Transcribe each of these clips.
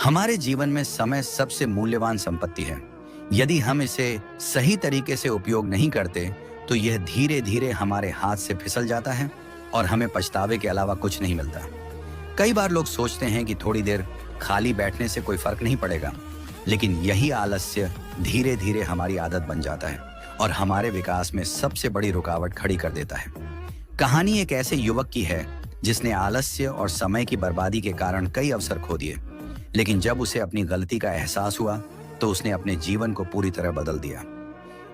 हमारे जीवन में समय सबसे मूल्यवान संपत्ति है। यदि हम इसे सही तरीके से उपयोग नहीं करते तो यह धीरे धीरे हमारे हाथ से फिसल जाता है और हमें पछतावे के अलावा कुछ नहीं मिलता। कई बार लोग सोचते हैं कि थोड़ी देर खाली बैठने से कोई फर्क नहीं पड़ेगा, लेकिन यही आलस्य धीरे धीरे हमारी आदत बन जाता है और हमारे विकास में सबसे बड़ी रुकावट खड़ी कर देता है। कहानी एक ऐसे युवक की है जिसने आलस्य और समय की बर्बादी के कारण कई अवसर खो दिए, लेकिन जब उसे अपनी गलती का एहसास हुआ तो उसने अपने जीवन को पूरी तरह बदल दिया।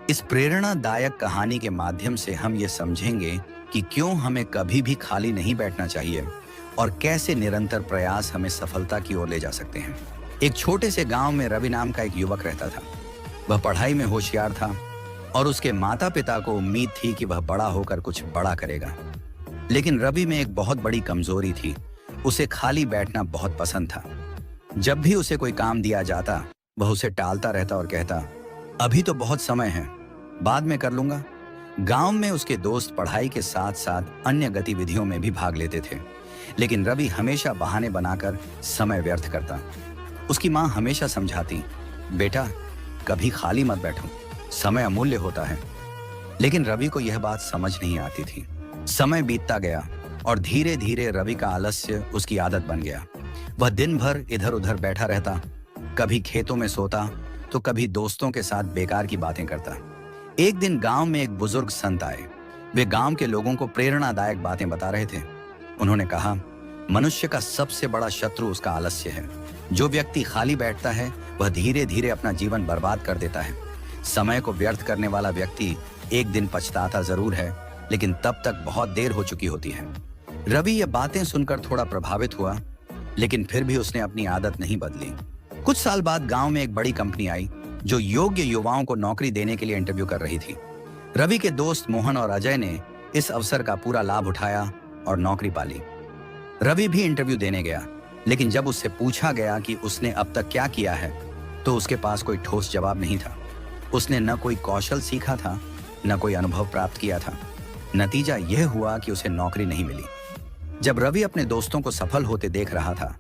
इस प्रेरणादायक कहानी के माध्यम से हम ये समझेंगे कि क्यों हमें कभी भी खाली नहीं बैठना चाहिए और कैसे निरंतर प्रयास हमें सफलता की ओर ले जा सकते हैं। एक छोटे से गांव में रवि नाम का एक युवक रहता था। वह पढ़ाई में होशियार था और उसके माता पिता को उम्मीद थी कि वह बड़ा होकर कुछ बड़ा करेगा। लेकिन रवि में एक बहुत बड़ी कमजोरी थी, उसे खाली बैठना बहुत पसंद था। जब भी उसे कोई काम दिया जाता वह उसे टालता रहता और कहता, अभी तो बहुत समय है, बाद में कर लूंगा। गांव में उसके दोस्त पढ़ाई के साथ साथ अन्य गतिविधियों में भी भाग लेते थे, लेकिन रवि हमेशा बहाने बनाकर समय व्यर्थ करता। उसकी माँ हमेशा समझाती, बेटा कभी खाली मत बैठो, समय अमूल्य होता है। लेकिन रवि को यह बात समझ नहीं आती थी। समय बीतता गया और धीरे धीरे रवि का आलस्य उसकी आदत बन गया। वह दिन भर इधर उधर बैठा रहता, कभी खेतों में सोता तो कभी दोस्तों के साथ बेकार की बातें करता। एक दिन गांव में एक बुजुर्ग संत आए। वे गांव के लोगों को प्रेरणादायक बातें बता रहे थे। उन्होंने कहा, मनुष्य का सबसे बड़ा शत्रु उसका आलस्य है। जो व्यक्ति खाली बैठता है वह धीरे धीरे अपना जीवन बर्बाद कर देता है। समय को व्यर्थ करने वाला व्यक्ति एक दिन पछताता जरूर है, लेकिन तब तक बहुत देर हो चुकी होती है। रवि ये बातें सुनकर थोड़ा प्रभावित हुआ, लेकिन फिर भी उसने अपनी आदत नहीं बदली। कुछ साल बाद गांव में एक बड़ी कंपनी आई जो योग्य युवाओं को नौकरी देने के लिए इंटरव्यू कर रही थी। रवि के दोस्त मोहन और अजय ने इस अवसर का पूरा लाभ उठाया और नौकरी पाली। रवि भी इंटरव्यू देने गया, लेकिन जब उससे पूछा गया कि उसने अब तक क्या किया है तो उसके पास कोई ठोस जवाब नहीं था। उसने न कोई कौशल सीखा था, न कोई अनुभव प्राप्त किया था। नतीजा यह हुआ कि उसे नौकरी नहीं मिली। जब रवि अपने दोस्तों को सफल होते देख रहा था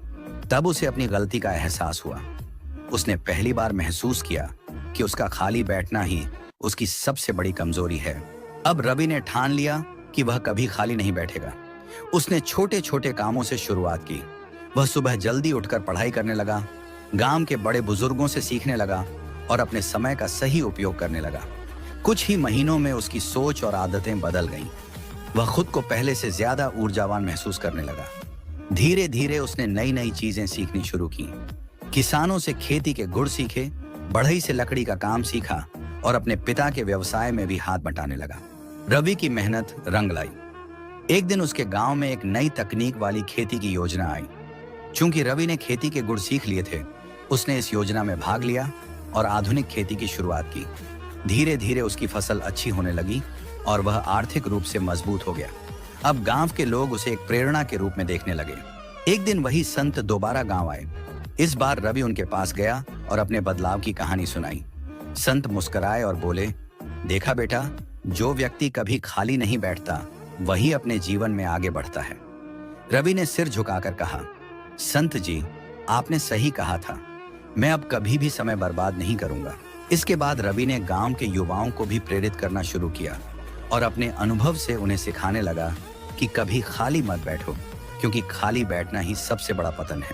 तब उसे अपनी गलती का एहसास हुआ। उसने पहली बार महसूस किया कि उसका खाली बैठना ही उसकी सबसे बड़ी कमजोरी है। अब रवि ने ठान लिया कि वह कभी खाली नहीं बैठेगा। उसने छोटे छोटे कामों से शुरुआत की। वह सुबह जल्दी उठकर पढ़ाई करने लगा, गांव के बड़े बुजुर्गों से सीखने लगा और अपने समय का सही उपयोग करने लगा। कुछ ही महीनों में उसकी सोच और आदतें बदल गईं। वह खुद को पहले से ज्यादा ऊर्जावान महसूस करने लगा। धीरे धीरे उसने नई नई चीजें सीखनी शुरू की। किसानों से खेती के गुण सीखे, बढ़ई से लकड़ी का काम सीखा और अपने पिता के व्यवसाय में भी हाथ बटाने लगा। रवि की मेहनत रंग लाई। एक दिन उसके गांव में एक नई तकनीक वाली खेती की योजना आई। चूंकि रवि ने खेती के गुण सीख लिए थे, उसने इस योजना में भाग लिया और आधुनिक खेती की शुरुआत की। धीरे धीरे उसकी फसल अच्छी होने लगी और वह आर्थिक रूप से मजबूत हो गया। अब गांव के लोग उसे एक प्रेरणा के रूप में देखने लगे। एक दिन वही संत दोबारा गांव आए। इस बार रवि उनके पास गया और अपने बदलाव की कहानी सुनाई। संत मुस्कुराए और बोले, देखा बेटा, जो व्यक्ति कभी खाली नहीं बैठता वही अपने जीवन में आगे बढ़ता है। रवि ने सिर झुकाकर कहा, संत जी, आपने सही कहा था, मैं अब कभी भी समय बर्बाद नहीं करूंगा। इसके बाद रवि ने गांव के युवाओं को भी प्रेरित करना शुरू किया और अपने अनुभव से उन्हें सिखाने लगा कि कभी खाली मत बैठो, क्योंकि खाली बैठना ही सबसे बड़ा पतन है।